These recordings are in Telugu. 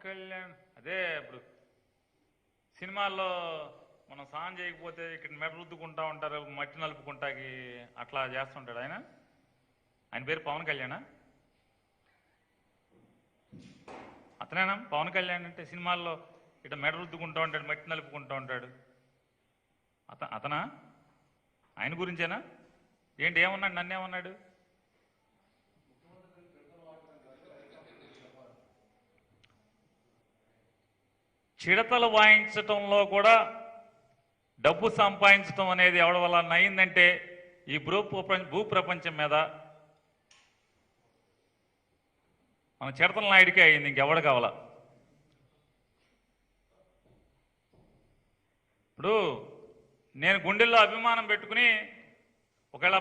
కళ్యాణ్ అదే ఇప్పుడు సినిమాల్లో మనం స్నానం చేయకపోతే ఇక్కడ మెడ రుద్దుకుంటా ఉంటారు, మట్టి నలుపుకుంటాకి అట్లా చేస్తుంటాడు ఆయన. ఆయన పేరు పవన్ కళ్యాణా? అతనేనా పవన్ కళ్యాణ్ అంటే? సినిమాల్లో ఇట్లా మెడ రుద్దుకుంటూ ఉంటాడు, మట్టి నలుపుకుంటూ ఉంటాడు. అతనా? ఆయన గురించేనా? ఏంటి ఏమన్నాడు? నన్నేమన్నాడు? చిడతలు వాయించటంలో కూడా డబ్బు సంపాదించడం అనేది ఎవరి వల్ల అయిందంటే ఈ భూప్రపంచం మీద మన చిడతల నాయుడికే అయింది, ఇంకెవడు కావాలా? ఇప్పుడు నేను గుండెల్లో అభిమానం పెట్టుకుని ఒకవేళ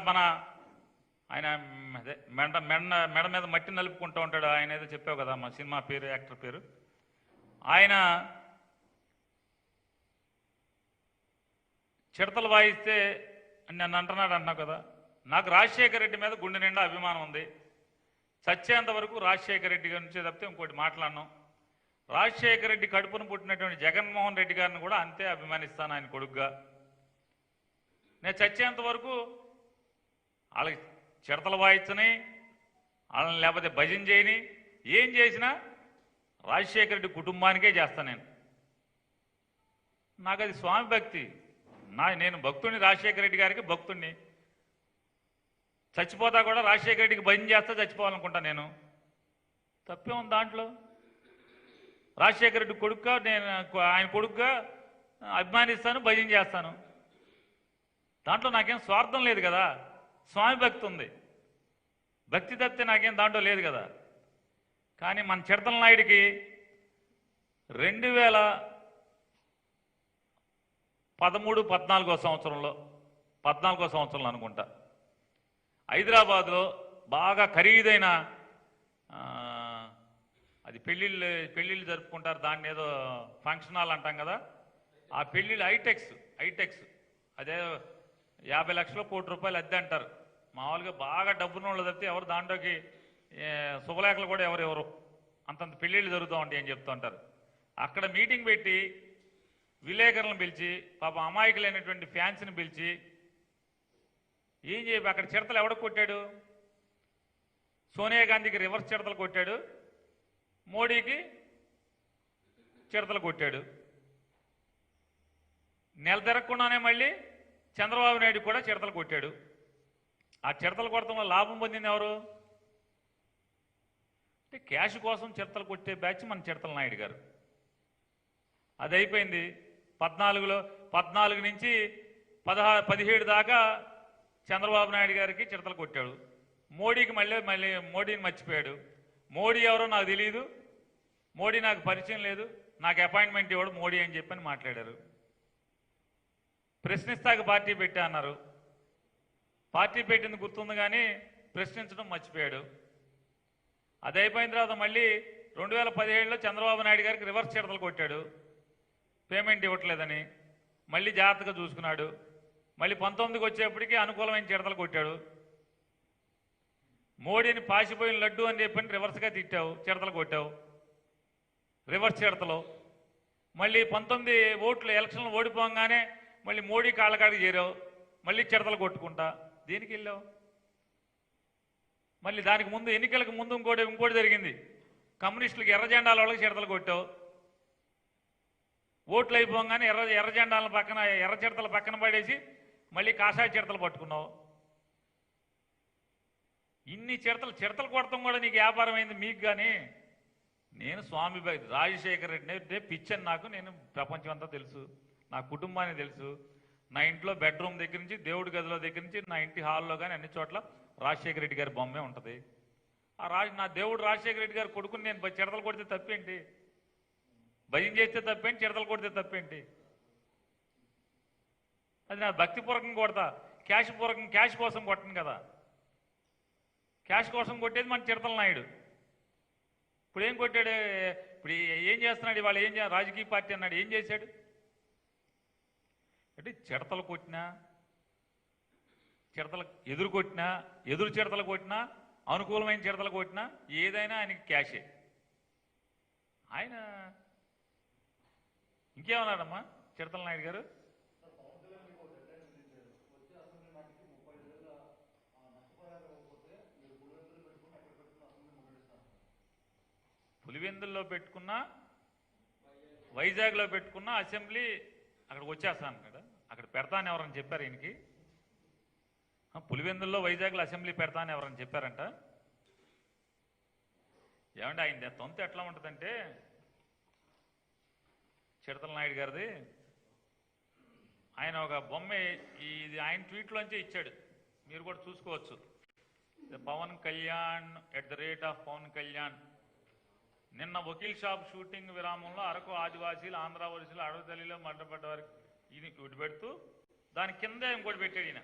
ఆయన మెడ మీద మట్టి నలుపుకుంటూ ఉంటాడు, ఆయన ఏదో చెప్పావు కదా మా సినిమా పేరు, యాక్టర్ పేరు. ఆయన చిడతలు వాయిస్తే నన్ను అంటున్నావు కదా. నాకు రాజశేఖర రెడ్డి మీద గుండె నిండా అభిమానం ఉంది. చచ్చేంత వరకు రాజశేఖర రెడ్డి గారి నుంచి తప్పితే ఇంకోటి మాట్లాడను. రాజశేఖర రెడ్డి కడుపును పుట్టినటువంటి జగన్మోహన్ రెడ్డి గారిని కూడా అంతే అభిమానిస్తాను ఆయన కొడుకుగా. నేను చచ్చేంత వరకు వాళ్ళకి చిడతలు వాయించని, వాళ్ళని లేకపోతే భజన చేయని, ఏం చేసినా రాజశేఖర రెడ్డి కుటుంబానికే చేస్తాను నేను. నాకు అది స్వామి భక్తి. నేను భక్తుడిని, రాజశేఖర రెడ్డి గారికి భక్తుడిని. చచ్చిపోతా కూడా రాజశేఖర రెడ్డికి భజన చేస్తా చచ్చిపోవాలనుకుంటా నేను. తప్పే ఉంది దాంట్లో? రాజశేఖర రెడ్డి కొడుకుగా నేను ఆయన కొడుకుగా అభిమానిస్తాను, భజన చేస్తాను. దాంట్లో నాకేం స్వార్థం లేదు కదా. స్వామి భక్తి ఉంది. భక్తి తప్పితే నాకేం దాంట్లో లేదు కదా. కానీ మన చిడతల నాయుడికి 2013-14 సంవత్సరంలో అనుకుంటా హైదరాబాద్లో బాగా ఖరీదైన అది పెళ్ళిళ్ళు జరుపుకుంటారు, దాన్ని ఏదో ఫంక్షన్ హాల్ అంటాం కదా. ఆ పెళ్ళిళ్ళు హైటెక్స్ అదే 50 లక్షలు కోటి రూపాయలు అద్దె అంటారు. మామూలుగా బాగా డబ్బున్న వాళ్ళు తప్పితే ఎవరు దాంట్లోకి శుభలేఖలు కూడా ఎవరెవరు అంతంత పెళ్ళిళ్ళు జరుగుతూ ఉంటాయి అని చెప్తూ ఉంటారు. అక్కడ మీటింగ్ పెట్టి విలేకరులను పిలిచి పాపం అమాయకులైనటువంటి ఫ్యాన్స్ని పిలిచి ఏం చెప్పి అక్కడ చిడతలు ఎవడ కొట్టాడు? సోనియా గాంధీకి రివర్స్ చిడతలు కొట్టాడు, మోడీకి చిడతలు కొట్టాడు. నెల తిరగకుండానే మళ్ళీ చంద్రబాబు నాయుడు కూడా చిడతలు కొట్టాడు. ఆ చిడతలు కొడటం వల్ల లాభం పొందింది ఎవరు? అంటే క్యాష్ కోసం చిడతలు కొట్టే బ్యాచ్ మన చిడతల నాయుడు గారు. అది అయిపోయింది. 14 నుంచి 17 దాకా చంద్రబాబు నాయుడు గారికి చిడతలు కొట్టాడు. మోడీకి మళ్ళీ మోడీని మర్చిపోయాడు. మోడీ ఎవరో నాకు తెలియదు, మోడీ నాకు పరిచయం లేదు, నాకు అపాయింట్మెంట్ ఇవ్వడు మోడీ అని చెప్పని మాట్లాడారు. ప్రశ్నిస్తాక పార్టీ పెట్టా అన్నారు. పార్టీ పెట్టింది గుర్తుంది కానీ ప్రశ్నించడం మర్చిపోయాడు. అది అయిపోయిన తర్వాత మళ్ళీ 2017లో చంద్రబాబు నాయుడు గారికి రివర్స్ చిడతలు కొట్టాడు, పేమెంట్ ఇవ్వట్లేదని. మళ్ళీ జాగ్రత్తగా చూసుకున్నాడు. మళ్ళీ 19కి వచ్చేప్పటికీ అనుకూలమైన చిడతలు కొట్టాడు. మోడీని పాసిపోయిన లడ్డు అని చెప్పని రివర్స్గా తిట్టావు, చిడతలు కొట్టావు, రివర్స్ చిడతలు. మళ్ళీ 19 ఓట్లు ఎలక్షన్లు ఓడిపోగానే మళ్ళీ మోడీ కాళ్ళకాడికి చేరావు, మళ్ళీ చిడతలు కొట్టుకుంటా. దేనికి వెళ్ళావు? మళ్ళీ దానికి ముందు ఎన్నికలకు ముందు ఇంకోటి జరిగింది. కమ్యూనిస్టులకు ఎర్ర జెండాల వాళ్ళకి చిడతలు కొట్టావు. ఓట్లు అయిపోగానే ఎర్ర జెండాల పక్కన ఎర్ర చిడతల పక్కన పడేసి మళ్ళీ కాషాయ చిడతలు పట్టుకున్నావు. ఇన్ని చిడతలు కొడతాం కూడా నీకు వ్యాపారం అయింది మీకు. కానీ నేను స్వామి రాజశేఖర రెడ్డి పిచ్చని నాకు, నేను ప్రపంచం అంతా తెలుసు, నా కుటుంబానికి తెలుసు. నా ఇంట్లో బెడ్రూమ్ దగ్గర నుంచి దేవుడి గదిలో దగ్గర నుంచి నా ఇంటి హాల్లో కానీ అన్ని చోట్ల రాజశేఖర రెడ్డి గారి బొమ్మే ఉంటుంది. నా దేవుడు రాజశేఖర రెడ్డి గారు కొడుకుని నేను చిడతలు కొడితే తప్పేంటి? భయం చేస్తే తప్పేంటి? చిడతలు కొడితే తప్పేంటి? అది నా భక్తిపూర్వకంగా కొడతా, క్యాష్ కోసం కొట్టను కదా. క్యాష్ కోసం కొట్టేది మన చిడతల నాయుడు. ఇప్పుడు ఏం కొట్టాడు? ఇప్పుడు ఏం చేస్తున్నాడు? ఇవాళ రాజకీయ పార్టీ అన్నాడు, ఏం చేశాడు? అంటే చిడతలు కొట్టినా, ఎదురు చిడతలు కొట్టినా, అనుకూలమైన చిడతలు కొట్టినా ఏదైనా ఆయనకి క్యాషే. ఆయన ఇంకేమన్నాడమ్మా చిడతల నాయుడు గారు? పులివెందుల్లో పెట్టుకున్నా, వైజాగ్లో పెట్టుకున్నా అసెంబ్లీ అక్కడికి వచ్చేస్తాను కదా, అక్కడ పెడతాను ఎవరని చెప్పారు ఈయనకి? పులివెందుల్లో వైజాగ్లో అసెంబ్లీ పెడతాను ఎవరని చెప్పారంట? ఏమంటే ఆయన తొంత ఎట్లా ఉంటుందంటే చిడతల నాయుడు గారిది, ఆయన ఒక బొమ్మ ఇది ఆయన ట్వీట్లోంచే ఇచ్చాడు, మీరు కూడా చూసుకోవచ్చు. పవన్ కళ్యాణ్ @ పవన్ కళ్యాణ్. నిన్న వకీల్ షాప్ షూటింగ్ విరామంలో అరకు ఆదివాసీలు, ఆంధ్ర వలసలు, అడవితల్లిలో మంటపడ్డ వారికి ఇది ఇటు పెడుతూ దాని కింద ఇంకోటి పెట్టాడు ఈయన.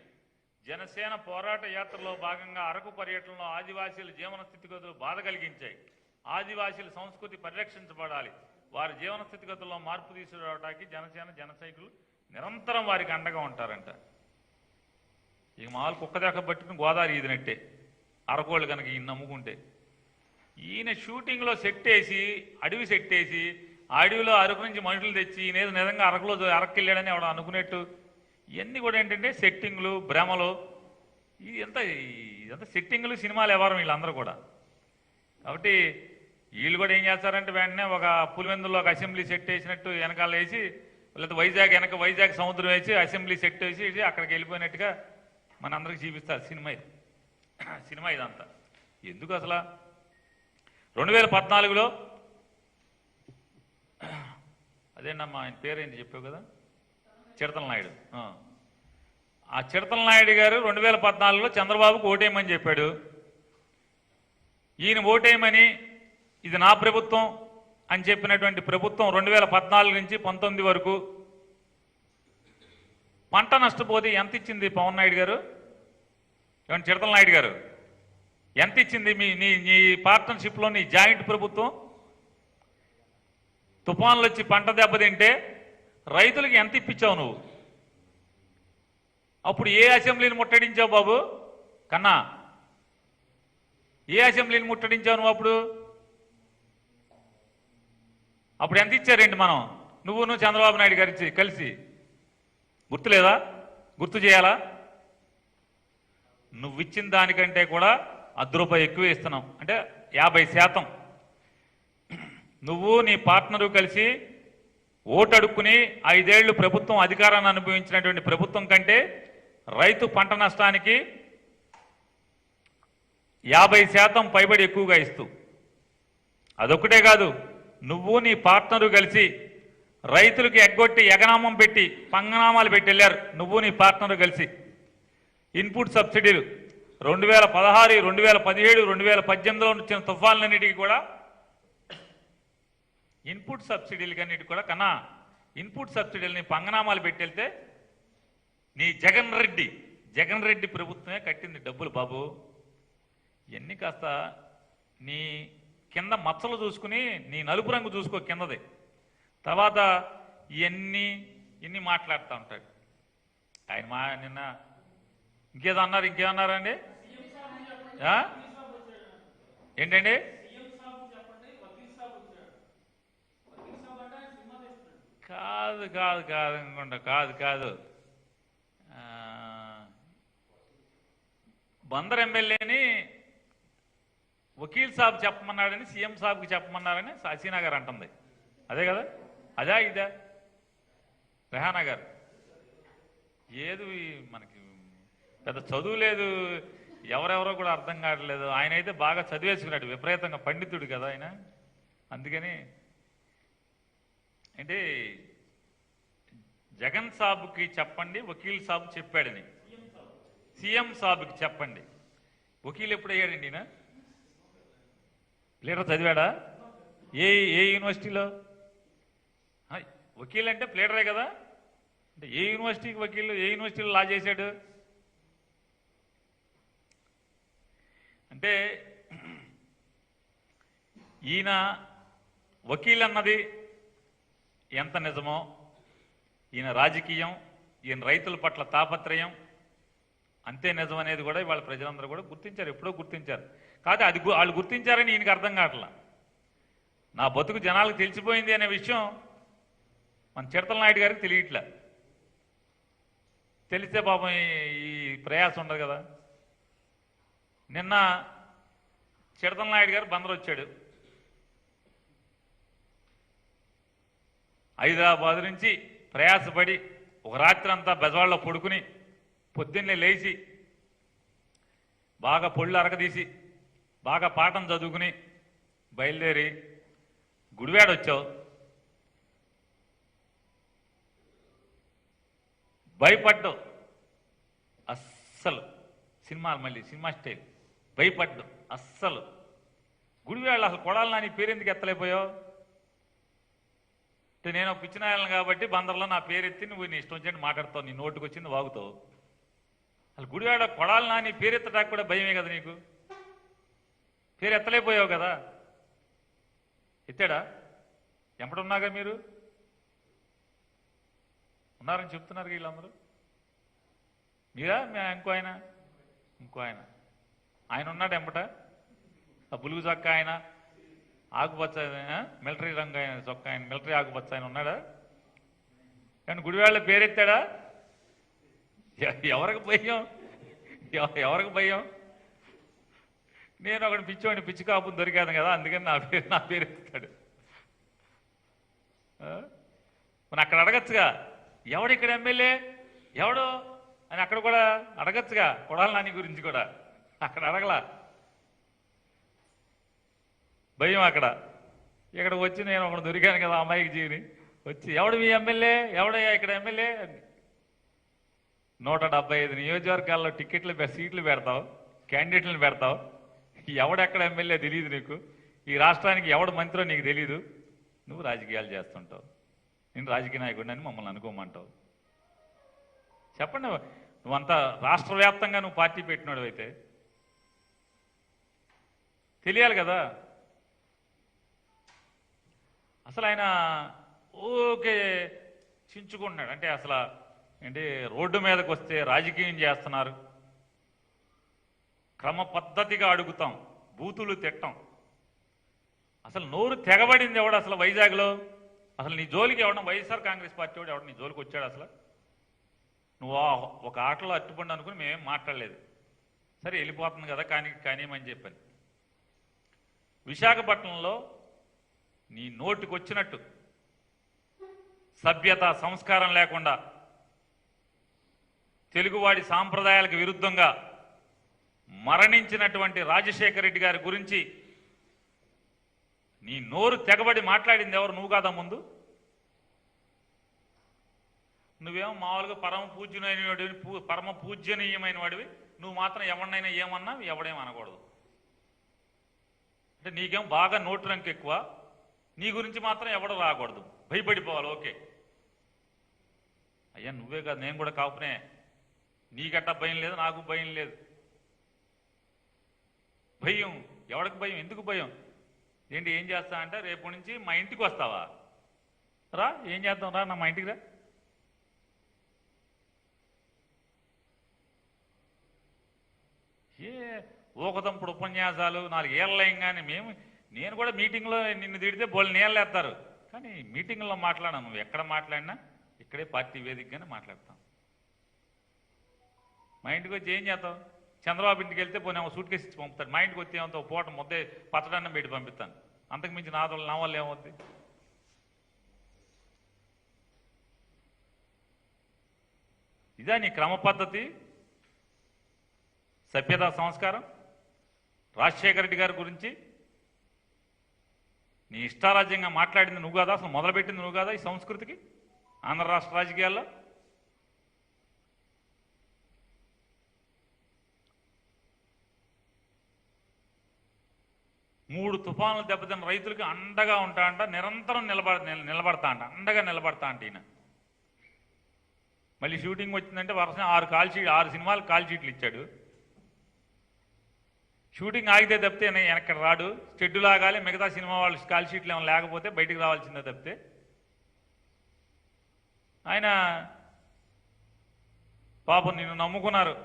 జనసేన పోరాట యాత్రలో భాగంగా అరకు పర్యటనలో ఆదివాసీల జీవన స్థితిగతులు బాధ కలిగించాయి. ఆదివాసీల సంస్కృతి పరిరక్షించబడాలి. వారి జీవన స్థితిగతుల్లో మార్పు తీసుకురావడానికి జనసేన జన సైనికులు నిరంతరం వారికి అండగా ఉంటారంట. ఇక మామూలు కుక్క దాకా పట్టుకుని గోదావరి ఈదినట్టే అరకోళ్ళు కనుక ఈయన నమ్ముకుంటే. ఈయన షూటింగ్లో సెట్ వేసి, అడవి సెట్ వేసి, అడవిలో అరకు నుంచి మనుషులు తెచ్చి ఈయన నిజంగా అరకులో అరకు వెళ్ళాడని ఎవడ అనుకునేట్టు. ఇవన్నీ కూడా ఏంటంటే సెట్టింగ్లు, భ్రమలు. ఇదంతా సెట్టింగ్లు, సినిమాలు వ్యవహారం వీళ్ళందరూ కూడా. కాబట్టి వీళ్ళు కూడా ఏం చేస్తారంటే వెంటనే ఒక పులివెందుల్లో ఒక అసెంబ్లీ సెట్ వేసినట్టు వెనకాల వేసి, లేకపోతే వైజాగ్ సముద్రం వేసి అసెంబ్లీ సెట్ వేసి అక్కడికి వెళ్ళిపోయినట్టుగా మన అందరికి చూపిస్తారు సినిమా ఇదంతా. ఎందుకు అసలు 2014లో అదేనమ్మా ఆయన పేరేంటి చెప్పావు కదా, చిడతల నాయుడు. ఆ చిడతల నాయుడు గారు 2014లో చంద్రబాబుకు ఓటేయమని చెప్పాడు. ఈయన ఓటేయమని, ఇది నా ప్రభుత్వం అని చెప్పినటువంటి ప్రభుత్వం 2014 నుంచి 19 వరకు పంట నష్టపోతే ఎంత ఇచ్చింది పవన్ నాయుడు గారు? ఏమంటే చిడతల నాయుడు గారు ఎంత ఇచ్చింది నీ పార్ట్నర్షిప్లో నీ జాయింట్ ప్రభుత్వం? తుఫాన్లు వచ్చి పంట దెబ్బతింటే రైతులకి ఎంత ఇప్పించావు నువ్వు? అప్పుడు ఏ అసెంబ్లీని ముట్టడించావు బాబు కన్నా? ఏ అసెంబ్లీని ముట్టడించావు నువ్వు? అప్పుడు ఎంత ఇచ్చారేంటి మనం, నువ్వు చంద్రబాబు నాయుడు గారి కలిసి? గుర్తులేదా? గుర్తు చేయాలా? నువ్వు ఇచ్చిన దానికంటే కూడా ₹10 ఎక్కువ ఇస్తున్నాం, అంటే 50%. నువ్వు నీ పార్ట్నరు కలిసి ఓటు అడుక్కుని 5 ఏళ్లు ప్రభుత్వం అధికారాన్ని అనుభవించినటువంటి ప్రభుత్వం కంటే రైతు పంట నష్టానికి 50% పైబడి ఎక్కువగా ఇస్తూ, అదొక్కటే కాదు, నువ్వు నీ పార్ట్నరు కలిసి రైతులకి ఎగ్గొట్టి ఎగనామం పెట్టి పంగనామాలు పెట్టి వెళ్ళారు. నువ్వు నీ పార్ట్నరు కలిసి ఇన్పుట్ సబ్సిడీలు 2016, 2017, 2018లో వచ్చిన తుఫాన్లన్నిటికీ కూడా ఇన్పుట్ సబ్సిడీలకన్నిటికీ కూడా కన్నా ఇన్పుట్ సబ్సిడీలని పంగనామాలు పెట్టి వెళ్తే నీ జగన్ రెడ్డి ప్రభుత్వమే కట్టింది డబ్బులు బాబు. ఇవన్నీ కాస్త నీ కింద మచ్చలు చూసుకుని నీ నలుపు రంగు చూసుకో కిందది. తర్వాత ఇన్ని మాట్లాడుతూ ఉంటాడు ఆయన. నిన్న ఇంకేమన్నారండి? ఏంటండి? కాదు అనుకుంటా, కాదు. బందర్ ఎమ్మెల్యేని వకీల్ సాబ్ చెప్పమన్నాడని సీఎం సాబ్కి చెప్పమన్నారని హసీనా గారు అంటుంది. అదే కదా? అదా ఇదా? రెహానా గారు ఏది మనకి పెద్ద చదువు లేదు, ఎవరెవరో కూడా అర్థం కావట్లేదు. ఆయన అయితే బాగా చదివేసుకున్నాడు, విపరీతంగా పండితుడు కదా ఆయన. అందుకని అంటే జగన్ సాబ్కి చెప్పండి, వకీల్ సాబ్ చెప్పాడని. సీఎం సాబ్కి చెప్పండి. వకీల్ ఎప్పుడు అయ్యాడండి ఈయన? ప్లేటర్ చదివాడా? ఏ యూనివర్సిటీలో? వకీల్ అంటే ప్లేటరే కదా. అంటే ఏ యూనివర్సిటీకి వకీలు, ఏ యూనివర్సిటీలో లా చేశాడు? అంటే ఈయన వకీల్ అన్నది ఎంత నిజమో, ఈయన రాజకీయం, ఈయన రైతుల పట్ల తాపత్రయం అంతే నిజం అనేది కూడా ఇవాళ ప్రజలందరూ కూడా గుర్తించారు, ఎప్పుడో గుర్తించారు. కాదు అది వాళ్ళు గుర్తించారని ఈయనకి అర్థం కావట్లా. నా బతుకు జనాలకు తెలిసిపోయింది అనే విషయం మన చిడతల నాయుడు గారికి తెలియట్లే. తెలిస్తే పాపం ఈ ప్రయాసం ఉండదు కదా. నిన్న చిడతల నాయుడు గారు బందరు వచ్చాడు. హైదరాబాద్ నుంచి ప్రయాసపడి ఒక రాత్రి అంతా బెజవాడలో పడుకుని పొద్దున్నే లేచి బాగా పొళ్ళు అరకదీసి బాగా పాఠం చదువుకుని బయలుదేరి గుడివాడ వచ్చావు. భయపడ్డావు అస్సలు. సినిమాలు మళ్ళీ సినిమా స్టైల్ భయపడ్డావు అస్సలు. గుడివాడ అసలు కొడాలి నాని పేరు ఎందుకు ఎత్తలేకపోయావు అంటే నేను పిచ్చినాయాలను కాబట్టి బందర్లో నా పేరు ఎత్తి నువ్వు నీ ఇష్టం వచ్చినట్టు మాట్లాడతావు, నీ నోటుకు వచ్చింది వాగుతావు. అసలు గుడివాడ కొడాలి నాని పేరు ఎత్తడానికి కూడా భయమే కదా నీకు. పేరు ఎత్తలేకపోయావు కదా. ఎత్తాడా? ఎంపడున్నాగా మీరు ఉన్నారని చెప్తున్నారు వీళ్ళందరూ. మీరా ఇంకో ఆయన ఆయన ఉన్నాడు ఎంపట. ఆ బులుగు చొక్క ఆయన, ఆకుపచ్చ మిలిటరీ రంగు ఆయన చొక్క ఆయన, మిలిటరీ ఆకుపచ్చ ఆయన ఉన్నాడా? కానీ గుడివాళ్ళ పేరెత్తాడా? ఎవరికి భయం? ఎవరికి భయం? నేను ఒకటి పిచ్చోని పిచ్చి కాపుని దొరికాను కదా, అందుకని నా పేరు ఎత్తుతాడు. మరి అక్కడ అడగచ్చుగా ఎవడు ఇక్కడ ఎమ్మెల్యే ఎవడు అని అక్కడ కూడా అడగచ్చుగా. కొడాలి నాని గురించి కూడా అక్కడ అడగలా. భయం అక్కడ. ఇక్కడ వచ్చి నేను ఒకటి దొరికాను కదా అమ్మాయికి జీవిని వచ్చి ఎవడు మీ ఎమ్మెల్యే ఎవడయ్యా ఇక్కడ ఎమ్మెల్యే అని 175 నియోజకవర్గాల్లో టికెట్లు సీట్లు పెడతావు, క్యాండిడేట్లను పెడతావు. ఎవడెక్కడ ఎమ్మెల్యే తెలియదు నీకు. ఈ రాష్ట్రానికి ఎవడు మంత్రో నీకు తెలీదు. నువ్వు రాజకీయాలు చేస్తుంటావు. నేను రాజకీయ నాయకుడిని అని మమ్మల్ని అనుకోమంటావు. చెప్పండి, నువ్వంతా రాష్ట్ర వ్యాప్తంగా నువ్వు పార్టీ పెట్టినాడు అయితే తెలియాలి కదా. అసలు ఆయన ఓకే చించుకుంటున్నాడు. అంటే అసలు ఏంటి రోడ్డు మీదకి వస్తే రాజకీయం చేస్తున్నారు, క్రమ పద్ధతిగా అడుగుతాం, బూతులు తిట్టం. అసలు నోరు తెగబడింది ఎవడు అసలు వైజాగ్లో? అసలు నీ జోలికి ఎవడన్నా వైఎస్ఆర్ కాంగ్రెస్ పార్టీ వాడు ఎవడు నీ జోలికి వచ్చాడు? అసలు నువ్వు ఒక ఆటలో అట్టుపండి అనుకుని మేమేం మాట్లాడలేదు. సరే వెళ్ళిపోతుంది కదా కానీమని చెప్పాను. విశాఖపట్నంలో నీ నోటికి వచ్చినట్టు సభ్యత సంస్కారం లేకుండా తెలుగువాడి సాంప్రదాయాలకు విరుద్ధంగా మరణించినటువంటి రాజశేఖర రెడ్డి గారి గురించి నీ నోరు తెగబడి మాట్లాడింది ఎవరు? నువ్వు కాదా ముందు? నువ్వేమో మామూలుగా పరమ పూజ్యనీయమైన వాడివి. నువ్వు మాత్రం ఎవరినైనా ఏమన్నా ఎవడేం అనకూడదు. అంటే నీకేం బాగా నోటు రంకు ఎక్కువ, నీ గురించి మాత్రం ఎవడు రాకూడదు, భయపడిపోవాలి. ఓకే అయ్యా నువ్వే కాదు, నేను కూడా కాపునే. నీకట్టా భయం లేదు, నాకు భయం లేదు. భయం ఎవరికి భయం? ఎందుకు భయం? ఏంటి ఏం చేస్తా అంటే రేపు నుంచి మా ఇంటికి వస్తావా? రా, ఏం చేద్దాం రా, మా ఇంటికి రా. ఏ ఊకదంపుడు ఉపన్యాసాలు 4 ఏళ్ళం. కానీ నేను కూడా మీటింగ్లో నిన్ను తిడితే బోళ్ళు నీళ్ళు వేస్తారు, కానీ మీటింగ్లో మాట్లాడాను. నువ్వు ఎక్కడ మాట్లాడినా ఇక్కడే పార్టీ వేదికగానే మాట్లాడతాం. మా ఇంటికి వచ్చి ఏం చేస్తావు? చంద్రబాబు ఇంటికి వెళ్తే పోనీ సూట్ కేసు ఇచ్చి పంపుతాడు. మా ఇంటికి వచ్చి ఏమంతా పూట ముద్దే పచ్చడన్నం పెట్టి పంపిస్తాను. అంతకు మించి నా వల్ల ఏమవుద్ది? ఇదా నీ క్రమ పద్ధతి, సభ్యతా సంస్కారం? రాజశేఖర రెడ్డి గారి గురించి నీ ఇష్టారాజ్యంగా మాట్లాడింది నువ్వు కాదా? అసలు మొదలుపెట్టింది నువ్వు కాదా ఈ సంస్కృతికి ఆంధ్ర రాష్ట్ర రాజకీయాల్లో? మూడు తుఫానులు దెబ్బతిన్న రైతులకి అండగా ఉంటా అంట, నిరంతరం నిలబడతా అంట, అండగా నిలబడతా అంట ఈయన. మళ్ళీ షూటింగ్ వచ్చిందంటే వరుస 6 సినిమాలు కాల్ షీట్లు ఇచ్చాడు. షూటింగ్ ఆగితే తప్పితే వెనక్కి రాడు. షెడ్యూల్ ఆగాలి, మిగతా సినిమా వాళ్ళు కాల్ షీట్లు ఏమైనా లేకపోతే బయటికి రావాల్సిందే తప్పితే. ఆయన పాపం నిన్ను నమ్ముకున్నారు.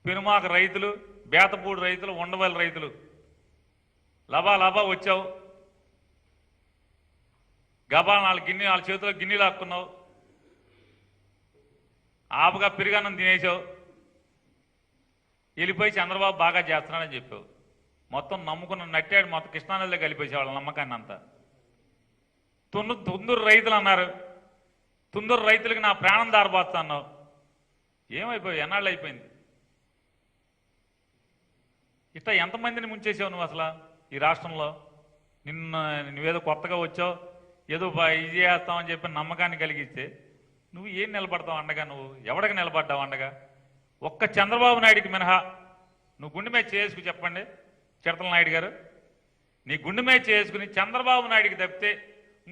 పెనుమాక రైతులు, బేతపూడి రైతులు, ఉండవల్లి రైతులు లబా లబా వచ్చావు, గబా 4 గిన్నె వాళ్ళ చేతిలో గిన్నె లాక్కున్నావు, ఆపుగా పెరిగానం తినేసావు, వెళ్ళిపోయి చంద్రబాబు బాగా చేస్తున్నాడని చెప్పావు. మొత్తం నమ్ముకున్న నట్టాడు, మొత్తం కృష్ణానదిలో కలిపేసే వాళ్ళ నమ్మకాన్ని అంతా. తుందూరు రైతులు అన్నారు, తుందూరు రైతులకి నా ప్రాణం దారబోస్తా అన్నావు. ఏమైపోయావు? ఎన్నాళ్ళు అయిపోయింది? ఇట్లా ఎంతమందిని ముంచేసావు నువ్వు అసలు ఈ రాష్ట్రంలో? నువ్వేదో కొత్తగా వచ్చావు, ఏదో ఇది చేస్తామని చెప్పి నమ్మకాన్ని కలిగిస్తే నువ్వు ఏం నిలబడతావు అండగా? నువ్వు ఎవడికి నిలబడ్డావు అండగా? ఒక్క చంద్రబాబు నాయుడికి మినహా నువ్వు గుండె మీద చేసుకుని చెప్పండి చిడతల నాయుడు గారు, నీ గుండె మీద చేసుకుని చంద్రబాబు నాయుడికి తప్పితే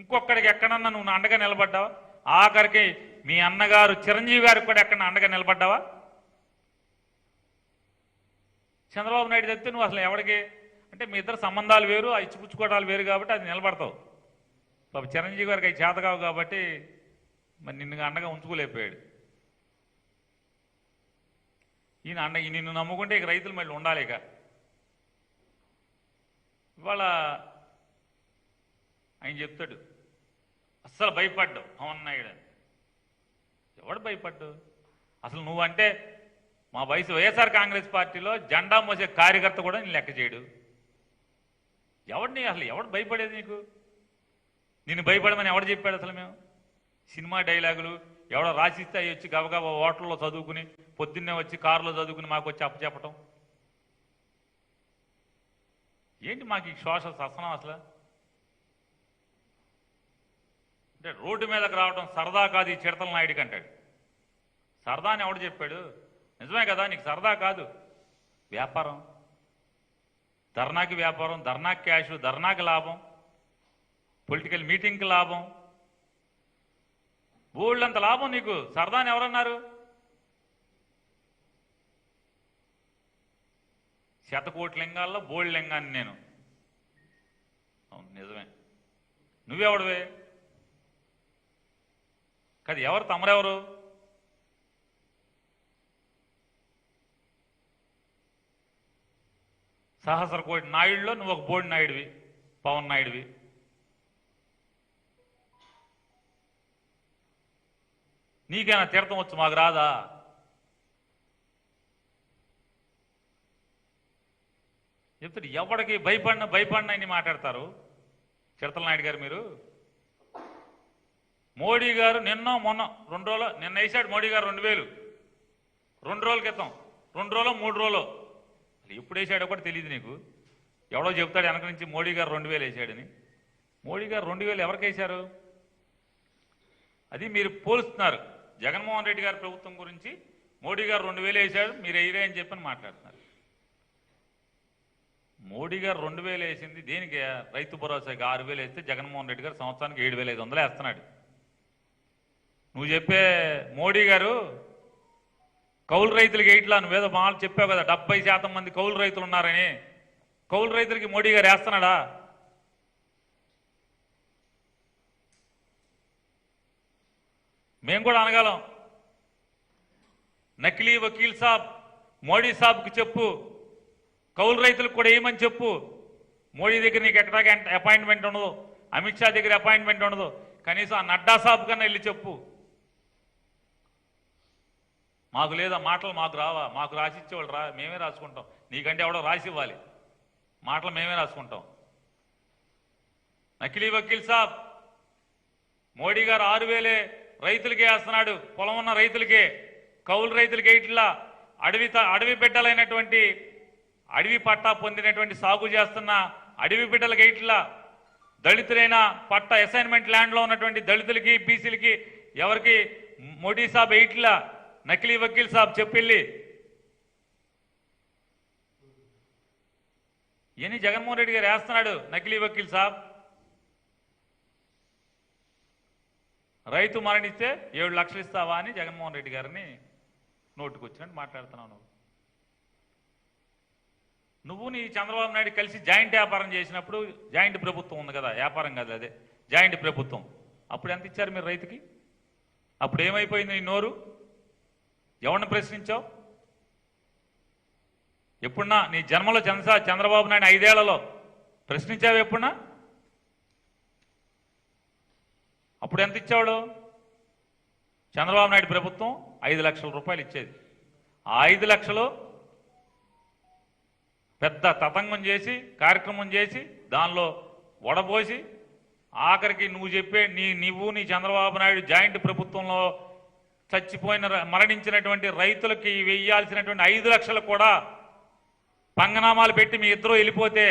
ఇంకొక్కడికి ఎక్కడన్నా నువ్వు అండగా నిలబడ్డావా? ఆఖరికి మీ అన్నగారు చిరంజీవి గారికి కూడా ఎక్కడ అండగా నిలబడ్డావా? చంద్రబాబు నాయుడు తప్పితే నువ్వు అసలు ఎవడికి అంటే మీ ఇద్దరు సంబంధాలు వేరు, ఆ ఇచ్చిపుచ్చుకోవడాలు వేరు కాబట్టి అది నిలబడతావు. పాప చిరంజీవి గారికి అవి చేతకావు కాబట్టి మరి నిన్ను అండగా ఉంచుకోలేకపోయాడు. నిన్ను నమ్ముకుంటే ఇక రైతులు మళ్ళీ ఉండాలి. ఇక ఇవాళ ఆయన చెప్తాడు అస్సలు భయపడ్డావు పవన్ నాయుడు అని. ఎవడు భయపడ్డు? అసలు నువ్వంటే మా వైఎస్ఆర్ కాంగ్రెస్ పార్టీలో జెండా మోసే కార్యకర్త కూడా నేను లెక్క చేయడు. ఎవడిని అసలు ఎవడు భయపడేది నీకు? నిన్ను భయపడమని ఎవడు చెప్పాడు అసలు? మేము సినిమా డైలాగులు ఎవడో రాసిస్తే అవి వచ్చి గబగబా హోటల్లో చదువుకుని పొద్దున్నే వచ్చి కారులో చదువుకుని మాకు వచ్చి అప్పచెప్పటం ఏంటి? మాకు ఈ సోషల్ ససనం అసలు అంటే రోడ్డు మీదకి రావడం సరదా కాదు ఈ చిడతల నాయుడికి అంటాడు. సరదా అని ఎవడు చెప్పాడు? నిజమే కదా, నీకు సరదా కాదు, వ్యాపారం. ధర్నాకి వ్యాపారం, ధర్నాకి క్యాష్, ధర్నాకి లాభం, పొలిటికల్ మీటింగ్కి లాభం, బోల్డంత లాభం నీకు. సరదా అని ఎవరన్నారు? శతకోటి లింగాల్లో బోల్డ్ లింగాన్ని నేను. అవును నిజమే. నువ్వెవడవే? కాదు ఎవరు? తమరెవరు? సహస్ర కోటి నాయుడులో నువ్వు ఒక బోర్డు నాయుడివి, పవన్ నాయుడివి. నీకైనా తీర్థం వచ్చు, మాకు రాదా? చెప్తాడు ఎవడికి భయపడిన అని మాట్లాడతారు చిడతల నాయుడు గారు. మీరు మోడీ గారు నిన్న మొన్న 2 రోజులు నిన్న వేసాడు మోడీ గారు 2000 2 రోజుల క్రితం, 2 రోజులు 3 రోజులు ఎప్పుడు వేసాడో కూడా తెలియదు నీకు. ఎవడో చెప్తాడు వెనక నుంచి మోడీ గారు 2000 వేసాడని. మోడీ గారు 2000 ఎవరికి వేశారు? అది మీరు పోలుస్తున్నారు. జగన్మోహన్ రెడ్డి గారి ప్రభుత్వం గురించి మోడీ గారు 2000 వేసాడు, మీరు వేయరే అని చెప్పని మాట్లాడుతున్నారు. మోడీ గారు 2000 వేసింది దేనికి? రైతు భరోసాకి 6000 వేస్తే జగన్మోహన్ రెడ్డి గారు సంవత్సరానికి 7500 వేస్తున్నాడు. నువ్వు చెప్పే మోడీ గారు కౌలు రైతులకి ఇట్లా నువ్వేదో మాలు చెప్పావు కదా 70% మంది కౌలు రైతులు ఉన్నారని. కౌలు రైతులకి మోడీ గారు వేస్తున్నాడా? మేము కూడా అనగలం. నకిలీ వకీల్ సాబ్ మోడీ సాబ్కి చెప్పు, కౌలు రైతులకు కూడా ఏమని చెప్పు. మోడీ దగ్గర నీకు ఎక్కడా అపాయింట్మెంట్ ఉండదు, అమిత్ షా దగ్గర అపాయింట్మెంట్ ఉండదు, కనీసం ఆ నడ్డా సాబ్ కన్నా వెళ్ళి చెప్పు. మాకు లేదా మాటలు మాకు రావా? మాకు రాసిచ్చేవాళ్ళు రా, మేమే రాసుకుంటాం. నీకంటే ఎవడో రాసి ఇవ్వాలి, మాటలు మేమే రాసుకుంటాం. నకిలీ వకీల్ సాబ్ మోడీ గారు 6000 రైతులకే వేస్తున్నాడు, పొలం ఉన్న రైతులకే. కౌలు రైతులకే ఇట్లా అడవి బిడ్డలైనటువంటి అడవి పట్టా పొందినటువంటి సాగు చేస్తున్న అడవి బిడ్డలకి ఇట్లా దళితులైన పట్టా అసైన్మెంట్ ల్యాండ్లో ఉన్నటువంటి దళితులకి బీసీలకి ఎవరికి మోడీ సాబ్ ఇట్లా నకిలీ వకీల్ సాబ్ చెప్పిల్లి. ఎన్ని జగన్మోహన్ రెడ్డి గారు వేస్తున్నాడు నకిలీ వకీల్ సాబ్. రైతు మరణిస్తే 7 లక్షలు ఇస్తావా అని జగన్మోహన్ రెడ్డి గారిని నోటుకొచ్చినట్టు మాట్లాడుతున్నావు. నువ్వు నీ చంద్రబాబు నాయుడు కలిసి జాయింట్ వ్యాపారం చేసినప్పుడు, జాయింట్ ప్రభుత్వం ఉంది కదా, వ్యాపారం కాదు అదే జాయింట్ ప్రభుత్వం, అప్పుడు ఎంత ఇచ్చారు మీరు రైతుకి? అప్పుడు ఏమైపోయింది నీ నోరు? ఎవరిని ప్రశ్నించావు? ఎప్పుడున్నా నీ జన్మలో చంద్రబాబు నాయుడు 5 ఏళ్లలో ప్రశ్నించావు ఎప్పుడున్నా? అప్పుడు ఎంత ఇచ్చేవాడు? చంద్రబాబు నాయుడు ప్రభుత్వం 5 లక్షల రూపాయలు ఇచ్చేది. ఆ 5 లక్షలు పెద్ద తతంగం చేసి కార్యక్రమం చేసి దానిలో వడపోసి ఆఖరికి నువ్వు చెప్పే నీవు నీ చంద్రబాబు నాయుడు జాయింట్ ప్రభుత్వంలో చచ్చిపోయిన మరణించినటువంటి రైతులకి వెయ్యాల్సినటువంటి 5 లక్షలు కూడా పంగనామాలు పెట్టి మీ ఇద్దరు వెళ్ళిపోతే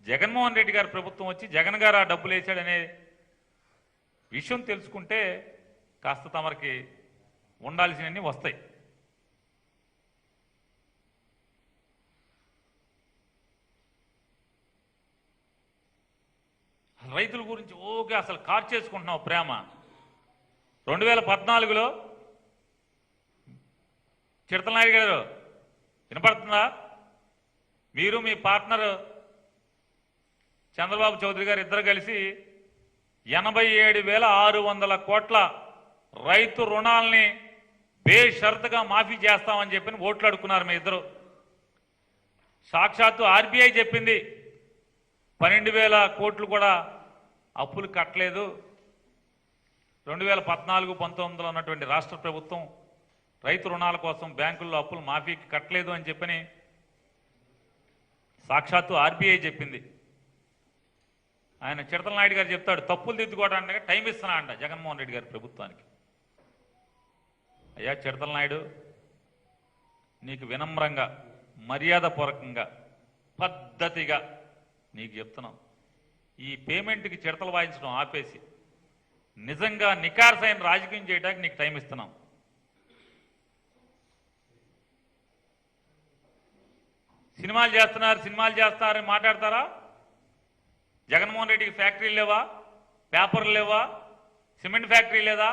జగన్మోహన్ రెడ్డి గారి ప్రభుత్వం వచ్చి జగన్ గారు ఆ డబ్బులు వేసాడనే విషయం తెలుసుకుంటే కాస్త తమరికి ఉండాల్సినవన్నీ వస్తాయి. రైతుల గురించి ఓకే అసలు కార్ చేసుకుంటున్నావు ప్రేమ. 2014లో చిడతల నాయుడు గారు వినపడుతుందా? మీరు మీ పార్ట్నర్ చంద్రబాబు చౌదరి గారు ఇద్దరు కలిసి 87,600 కోట్ల రైతు రుణాలని బేషరతుగా మాఫీ చేస్తామని చెప్పి ఓట్లు అడుక్కున్నారు మీ ఇద్దరు. సాక్షాత్తు ఆర్బీఐ చెప్పింది 12,000 కోట్లు కూడా అప్పులు కట్టలేదు. 2014-19లో ఉన్నటువంటి రాష్ట్ర ప్రభుత్వం రైతు రుణాల కోసం బ్యాంకుల్లో అప్పులు మాఫీకి కట్టలేదు అని చెప్పని సాక్షాత్తు ఆర్బీఐ చెప్పింది. ఆయన చిడతల నాయుడు గారు చెప్తాడు తప్పులు దిద్దుకోవడానికి టైం ఇస్తున్నా అంట జగన్మోహన్ రెడ్డి గారి ప్రభుత్వానికి. అయ్యా చిడతల నాయుడు, నీకు వినమ్రంగా మర్యాదపూర్వకంగా పద్ధతిగా నీకు చెప్తున్నాం, ఈ పేమెంట్కి చిడతలు వాయించడం ఆపేసి నిజంగా నికార్సైన రాజకీయం చేయడానికి నీకు టైం ఇస్తున్నాం. సినిమాలు చేస్తున్నారని మాట్లాడతారా? జగన్మోహన్ రెడ్డికి ఫ్యాక్టరీలు లేవా? పేపర్లు లేవా? సిమెంట్ ఫ్యాక్టరీ లేదా?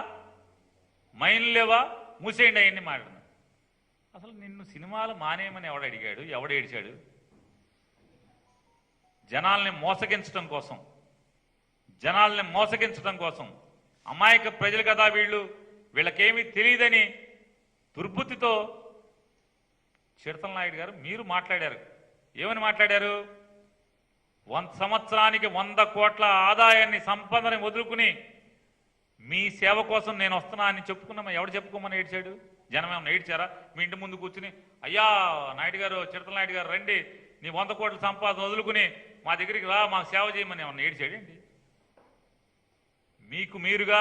మైన్లు లేవా? మూసేయండి అవన్నీ మాట్లాడు. అసలు నిన్ను సినిమాలు మానేయమని ఎవడు అడిగాడు? ఎవడు ఏడిచాడు? జనాల్ని మోసగించడం కోసం అమాయక ప్రజలు కదా వీళ్ళకేమీ తెలియదని దుర్బుద్ధితో చిడతల నాయుడు గారు మీరు మాట్లాడారు. ఏమని మాట్లాడారు? 100 సంవత్సరానికి 100 కోట్ల ఆదాయాన్ని సంపదని వదులుకుని మీ సేవ కోసం నేను వస్తున్నా అని చెప్పుకున్నామా? ఎవడు చెప్పుకోమని ఏడ్చాడు? జనం ఏమన్నా ఏడ్చారా? మీ ఇంటి ముందు కూర్చుని అయ్యా నాయుడు గారు, చిడతల నాయుడు గారు రండి, నీ 100 కోట్ల సంపాదన వదులుకుని మా దగ్గరికి రా, మాకు సేవ చేయమని ఏమన్నా ఏడ్చాడండి? మీకు మీరుగా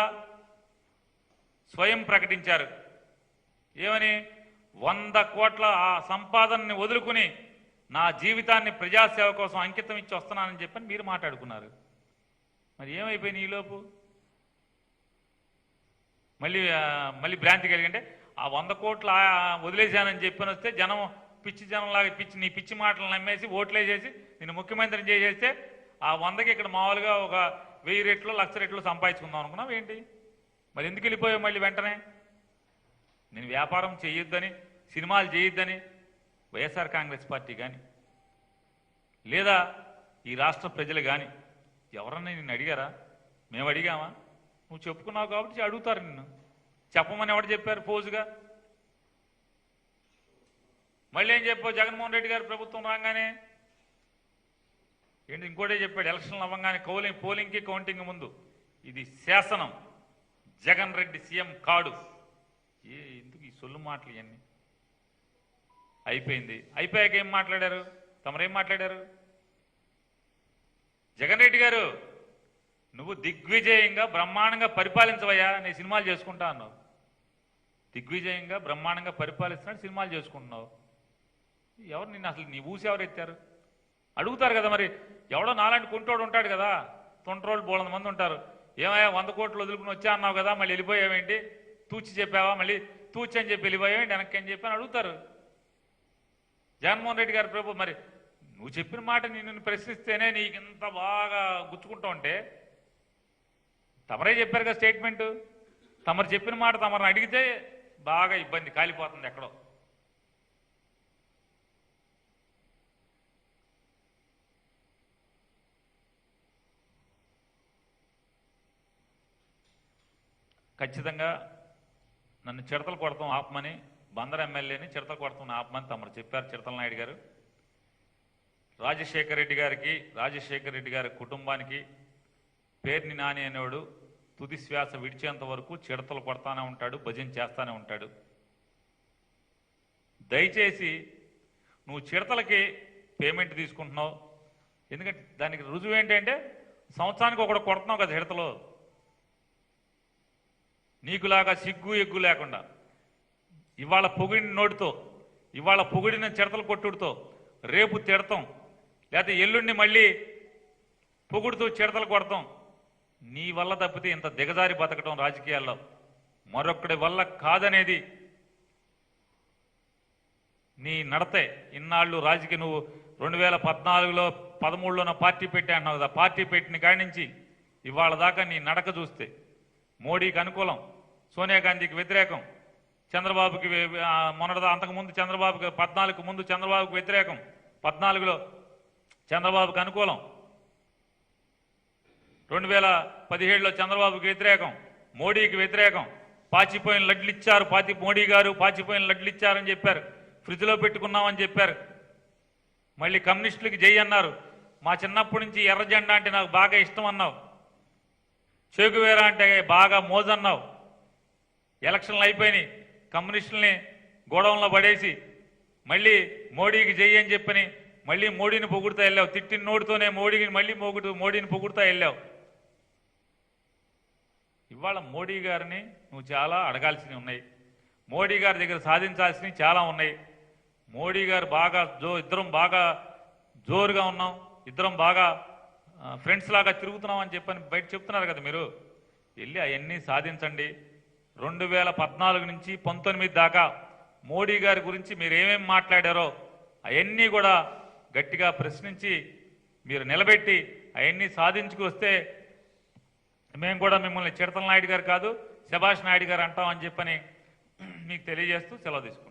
స్వయం ప్రకటించారు. ఏమని? 100 కోట్ల ఆ సంపాదనని వదులుకుని నా జీవితాన్ని ప్రజాసేవ కోసం అంకితం ఇచ్చి వస్తున్నానని చెప్పని మీరు మాట్లాడుకున్నారు. మరి ఏమైపోయింది ఈలోపు? మళ్ళీ భ్రాంతి కలిగంటే ఆ 100 కోట్లు వదిలేశానని చెప్పని వస్తే జనం పిచ్చి జనంలాగా నీ పిచ్చి మాటలు నమ్మేసి ఓట్లేసేసి నేను ముఖ్యమంత్రిని చేసేస్తే ఆ 100కి ఇక్కడ మామూలుగా ఒక 1000 రెట్లు 1,00,000 రెట్లు సంపాదించుకుందాం అనుకున్నావు ఏంటి? మరి ఎందుకు వెళ్ళిపోయావు మళ్ళీ వెంటనే? నేను వ్యాపారం చేయొద్దని, సినిమాలు చేయొద్దని వైఎస్ఆర్ కాంగ్రెస్ పార్టీ కానీ లేదా ఈ రాష్ట్ర ప్రజలు కానీ ఎవరన్నా నిన్ను అడిగారా? మేము అడిగామా? నువ్వు చెప్పుకున్నావు కాబట్టి అడుగుతారు నిన్ను. చెప్పమని ఎవరు చెప్పారు పోజుగా? మళ్ళీ ఏం చెప్పావు? జగన్మోహన్ రెడ్డి గారు ప్రభుత్వం రాగానే ఏంటి ఇంకోటే చెప్పాడు, ఎలక్షన్లు అవ్వగానే పోలింగ్కి కౌంటింగ్ ముందు ఇది శాసనం, జగన్ రెడ్డి సీఎం కాడు. ఎందుకు ఈ సొల్లు మాటలు ఇవన్నీ? అయిపోయింది. అయిపోయాక ఏం మాట్లాడారు? తమరేం మాట్లాడారు? జగన్ రెడ్డి గారు నువ్వు దిగ్విజయంగా బ్రహ్మాండంగా పరిపాలించవయ్యా, నేను సినిమాలు చేసుకుంటా అన్నావు. దిగ్విజయంగా బ్రహ్మాండంగా పరిపాలిస్తున్నాడు, సినిమాలు చేసుకుంటున్నావు. ఎవరు నిన్ను అసలు నీ ఊసి ఎవరు ఎత్తారు? అడుగుతారు కదా మరి. ఎవడో నాలాంటి కుంటోడు ఉంటాడు కదా, తొంటరోళ్ళు బోలంత మంది ఉంటారు. ఏమయ్యా 100 కోట్లు వదులుకుని వచ్చా అన్నావు కదా, మళ్ళీ వెళ్ళిపోయావేంటి? తూచి చెప్పావా? మళ్ళీ తూచి అని చెప్పి వెళ్ళిపోయావేంటి వెనక్కి అని చెప్పి అని అడుగుతారు. జగన్మోహన్ రెడ్డి గారి ప్రభు మరి నువ్వు చెప్పిన మాట నిన్ను ప్రశ్నిస్తేనే నీకు ఇంత బాగా గుచ్చుకుంటూ ఉంటే, తమరే చెప్పారు కదా స్టేట్మెంట్, తమరు చెప్పిన మాట తమరిని అడిగితే బాగా ఇబ్బంది, కాలిపోతుంది ఎక్కడో. ఖచ్చితంగా నన్ను చిడతలు కొడతాం ఆపమని, బందర్ ఎమ్మెల్యేని చిడతలు కొడతాం ఆపమని తమరు చెప్పారు చిడతల నాయుడు గారు. రాజశేఖర రెడ్డి గారి కుటుంబానికి పేర్ని నాని అనేవాడు తుది శ్వాస విడిచేంత వరకు చిడతలు కొడతానే ఉంటాడు, భజన చేస్తానే ఉంటాడు. దయచేసి నువ్వు చిడతలకి పేమెంట్ తీసుకుంటున్నావు. ఎందుకంటే దానికి రుజువు ఏంటంటే సంవత్సరానికి ఒకటి కొడుతున్నావు కదా చిడతలు. నీకులాగా సిగ్గు ఎగ్గు లేకుండా ఇవాళ పొగిడిన నోటితో, ఇవాళ పొగిడిన చిడతలు కొట్టుడుతో రేపు తిడతాం, లేకపోతే ఎల్లుండి మళ్ళీ పొగుడుతూ చిడతలు కొడతాం. నీ వల్ల తప్పితే ఇంత దిగజారి బతకడం రాజకీయాల్లో మరొక్కడి వల్ల కాదనేది నీ నడతే. ఇన్నాళ్ళు రాజకీయ నువ్వు 2014లో 13లోన పార్టీ పెట్టా అన్నావు కదా, పార్టీ పెట్టిన కాడి నుంచి ఇవాళ దాకా నీ నడక చూస్తే మోడీకి అనుకూలం, సోనియా గాంధీకి వ్యతిరేకం, చంద్రబాబుకి మొన్నటిదా అంతకుముందు చంద్రబాబుకి 14కు ముందు చంద్రబాబుకి వ్యతిరేకం, 14లో చంద్రబాబుకి అనుకూలం, 2017లో చంద్రబాబుకి వ్యతిరేకం, మోడీకి వ్యతిరేకం. పాచిపోయిన లడ్లు ఇచ్చారు, మోడీ గారు పాచిపోయిన లడ్లు ఇచ్చారని చెప్పారు, ఫ్రిడ్జ్లో పెట్టుకున్నామని చెప్పారు. మళ్ళీ కమ్యూనిస్టులకి జై అన్నారు. మా చిన్నప్పటి నుంచి ఎర్ర జెండా అంటే నాకు బాగా ఇష్టం అన్నావు, చేగువేరా అంటే బాగా మోజన్నావు. ఎలక్షన్లు అయిపోయినాయి, కమ్యూనిస్టుల్ని గోడౌన్లో పడేసి మళ్ళీ మోడీకి జై అని చెప్పని మళ్ళీ మోడీని పొగుడుతా వెళ్ళావు. తిట్టిన నోటితోనే మోడీని పొగుడుతా వెళ్ళావు. ఇవాళ మోడీ గారిని నువ్వు చాలా అడగాల్సినవి ఉన్నాయి, మోడీ గారి దగ్గర సాధించాల్సినవి చాలా ఉన్నాయి. మోడీ గారు బాగా ఇద్దరం బాగా జోరుగా ఉన్నాం, ఇద్దరం బాగా ఫ్రెండ్స్ లాగా తిరుగుతున్నాం అని చెప్పని బయట చెప్తున్నారు కదా మీరు. వెళ్ళి అవన్నీ సాధించండి. 2014 నుంచి 19 దాకా మోడీ గారి గురించి మీరు ఏమేమి మాట్లాడారో అవన్నీ కూడా గట్టిగా ప్రశ్నించి మీరు నిలబెట్టి అవన్నీ సాధించుకొస్తే మేము కూడా మిమ్మల్ని చిడతల నాయుడు గారు కాదు శభాష్ నాయుడు గారు అంటామని చెప్పని మీకు తెలియజేస్తూ సెలవు తీసుకుంటాం.